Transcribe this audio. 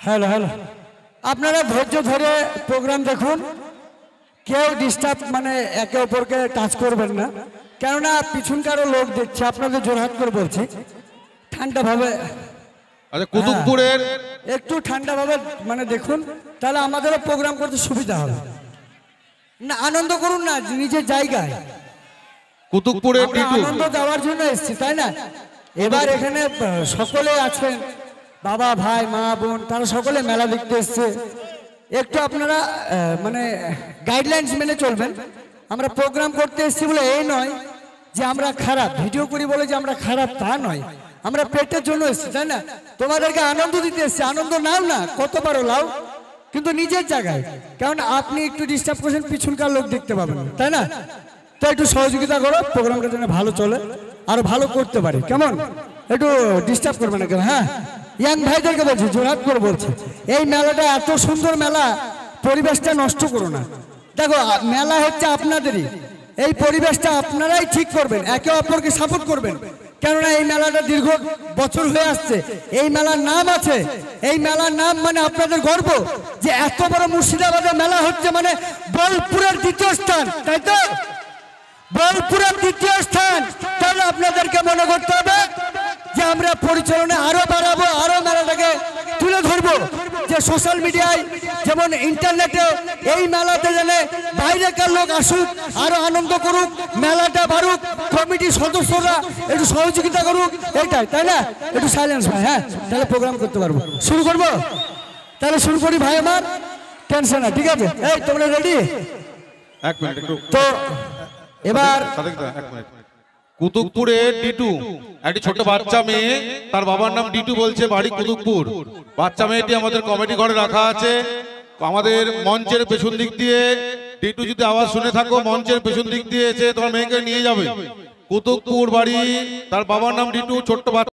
Hello hello, আপনারা ধৈর্য ধরে প্রোগ্রাম দেখুন, কেউ ডিস্টার্ব মানে একে অপরকে টাচ করবেন না, কেননা পিছনকারও লোক দেখছে। আপনাদের জোরহাট করে বলছি, ঠান্ডাভাবে আচ্ছা কুতুবপুরের একটু ঠান্ডাভাবে মানে দেখুন, তাহলে আমাদেরও প্রোগ্রাম করতে সুবিধা হবে। না আনন্দ করুন না নিজের জায়গায়, কুতুবপুরের আমরা টিটু আনন্দ দেওয়ার জন্য এসেছি, তাই না? এবার এখানে সকলে আছেন, বাবা ভাই মা বোন, তারা সকলে মেলা দেখতে এসছে। একটু আপনারা মানে গাইডলাইন্স মেনে চলবেন। আমরা প্রোগ্রাম করতে এসেছি বলে এই নয় যে আমরা খারাপ, ভিডিও করি বলে যে আমরা খারাপ তা নয়, আমরা পেটের জন্য এসেছি, তাই না? তোমাদেরকে আনন্দ দিতে এসেছি, আনন্দ নাও না, কত পারো লাও, কিন্তু নিজের জায়গায়। কারণ আপনি একটু ডিস্টার্ব করছেন, পিছনকার লোক দেখতে পাবেন, তাই না? তো একটু সহযোগিতা করো, প্রোগ্রামটা যেন ভালো চলে, আরো ভালো করতে পারি। কেমন? একটু ডিস্টার্ব করবে না কেন? হ্যাঁ, ইয়াং ভাইদেরকে বলছি, জোরহাট করে বলছি, এই মেলাটা এত সুন্দর মেলা, পরিবেশটা নষ্ট করো না। দেখো মেলা হচ্ছে আপনাদেরই, এই পরিবেশটা আপনারাই ঠিক করবেন, একে অপরকে সাপোর্ট করবেন। কেননা এই মেলাটা দীর্ঘ বছর হয়ে আসছে, এই মেলার নাম আছে, এই মেলার নাম মানে আপনাদের গর্ব যে এত বড় মুর্শিদাবাদের মেলা হচ্ছে, মানে বোলপুরের দ্বিতীয় স্থান, তাই তো? বোলপুরের দ্বিতীয় স্থান। তাহলে আপনাদেরকে মনে করতে হবে যে আমরা পরিচালনা আরো বাড়াবো, আরো মেলাটাকে তুলে ধরবো, যে সোশ্যাল মিডিয়ায় যেমন ইন্টারনেটে এই মেলাতে জানে বাইরেকার লোক আসুক, আরো আনন্দ করুক, মেলাটা বাড়ুক, কমিটির সদস্যরা একটু সহযোগিতা করুক, এইটাই, তাই না? একটু সাইলেন্স ভাই, হ্যাঁ, তাহলে প্রোগ্রাম করতে পারবো। শুরু করবো? তাহলে শুরু করি ভাই আমার, টেনশন না, ঠিক আছে? এই তোমরা রেডি? এক মিনিট একটু তো এবার কুতুবপুরের টিটু, একটি ছোট বাচ্চা মেয়ে, তার বাবার নাম টিটু, বলছে বাড়ি কুতুবপুর। বাচ্চা মেয়েটি আমাদের কমিটি ঘরে রাখা আছে, আমাদের মঞ্চের পেছন দিক দিয়ে। টিটু যদি আওয়াজ শুনে থাকো, মঞ্চের পেছন দিক দিয়ে এসে তোমার মেয়েকে নিয়ে যাবে। কুতুবপুর বাড়ি, তার বাবার নাম টিটু, ছোট্ট বাচ্চা।